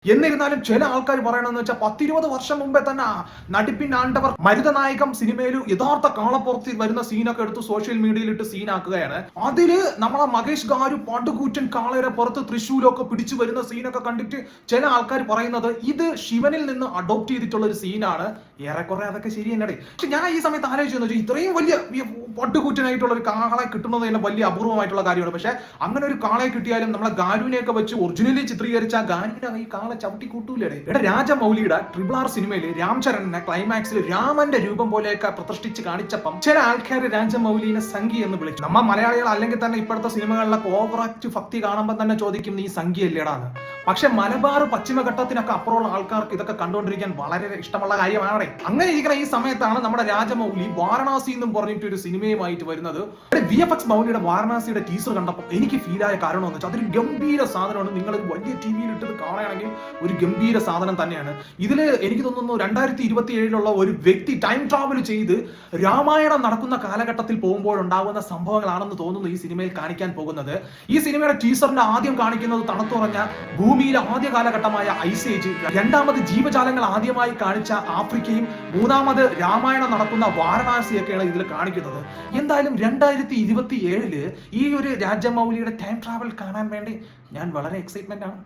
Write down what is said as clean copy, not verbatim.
എന്നിരുന്നാലും ചില ആൾക്കാർ പറയണമെന്ന് വെച്ചാൽ 10-20 വർഷം മുമ്പേ തന്നെ നടിപ്പിൻ ആണ്ടവർ മരുതനായകം സിനിമയിൽ യഥാർത്ഥ കാളപ്പുറത്തിൽ വരുന്ന സീനൊക്കെ എടുത്ത് സോഷ്യൽ മീഡിയയിൽ ഇട്ട് സീനാക്കുകയാണ്. അതില് നമ്മളെ മഹേഷ് ഗാരു പടുകൂറ്റൻ കാളയുടെ പുറത്ത് തൃശ്ശൂലൊക്കെ പിടിച്ചു വരുന്ന സീനൊക്കെ കണ്ടിട്ട് ചില ആൾക്കാർ പറയുന്നത് ഇത് ശിവനിൽ നിന്ന് അഡോപ്റ്റ് ചെയ്തിട്ടുള്ള ഒരു സീനാണ്. ഏറെക്കുറെ അതൊക്കെ ശരി തന്നെ. പക്ഷെ ഞാൻ ഈ സമയത്ത് ആലോചിച്ചു, ഇത്രയും വലിയ പടുകൂറ്റനായിട്ടുള്ള ഒരു കാളെ കിട്ടുന്നത് തന്നെ വലിയ അപൂർവമായിട്ടുള്ള കാര്യമാണ്. പക്ഷെ അങ്ങനെ ഒരു കാളയെ കിട്ടിയാലും നമ്മളെ ഗാരുവിനെയൊക്കെ വെച്ച് ഒറിജിനലി ചിത്രീകരിച്ച ഗാരുവിന്റെ ഈ കാള ചവിട്ടി കൂട്ടൂലേ. ഇവിടെ രാജമൗലിയുടെ RRR സിനിമയിൽ രാംചരണിനെ ക്ലൈമാക്സിൽ രാമന്റെ രൂപം പോലെയൊക്കെ പ്രതിഷ്ഠിച്ച് കാണിച്ചപ്പം ചില ആൾക്കാർ രാജമൗലിനെ സംഖ്യ എന്ന് വിളിച്ചു. നമ്മ മലയാളികൾ അല്ലെങ്കിൽ തന്നെ ഇപ്പോഴത്തെ സിനിമകളിലൊക്കെ ഓവറാക്ട് ഭക്തി കാണുമ്പോൾ തന്നെ ചോദിക്കും നീ സംഖ്യ അല്ലേടാന്ന്. പക്ഷെ മലബാർ പശ്ചിമഘട്ടത്തിനൊക്കെ അപ്പുറമുള്ള ആൾക്കാർക്ക് ഇതൊക്കെ കണ്ടുകൊണ്ടിരിക്കാൻ വളരെ ഇഷ്ടമുള്ള കാര്യമാണ്. അങ്ങനെ ഇരിക്കുന്ന ഈ സമയത്താണ് നമ്മുടെ രാജമൗലി വാരണാസി എന്നും പറഞ്ഞിട്ട് ഒരു സിനിമയുമായിട്ട് വരുന്നത്. VFX മൗലിയുടെ വാരണാസിയുടെ ടീസർ കണ്ടപ്പോൾ എനിക്ക് ഫീലായ കാരണം എന്ന് വെച്ചാൽ അതൊരു ഗംഭീര സാധനമാണ്. നിങ്ങൾ വലിയ ടിവിയിൽ ഇട്ടത് കാണുകയാണെങ്കിൽ ഒരു ഗംഭീര സാധനം തന്നെയാണ്. ഇതില് എനിക്ക് തോന്നുന്നു 2027 ഒരു വ്യക്തി ടൈം ട്രാവൽ ചെയ്ത് രാമായണം നടക്കുന്ന കാലഘട്ടത്തിൽ പോകുമ്പോഴുണ്ടാകുന്ന സംഭവങ്ങളാണെന്ന് തോന്നുന്നു ഈ സിനിമയിൽ കാണിക്കാൻ പോകുന്നത്. ഈ സിനിമയുടെ ടീസറിന്റെ ആദ്യം കാണിക്കുന്നത് തണുത്തുറഞ്ഞ ഭൂമിയിലെ ആദ്യ കാലഘട്ടമായ ഐസ് ഏജ്, രണ്ടാമത് ജീവജാലങ്ങൾ ആദ്യമായി കാണിച്ച ആഫ്രിക്കയും, മൂന്നാമത് രാമായണം നടക്കുന്ന വാരണാസിയൊക്കെയാണ് ഇതിൽ കാണിക്കുന്നത്. എന്തായാലും 2027 ഈ ഒരു രാജമൗലിയുടെ ടൈം ട്രാവൽ കാണാൻ വേണ്ടി ഞാൻ വളരെ എക്സൈറ്റ്മെന്റ് ആണ്.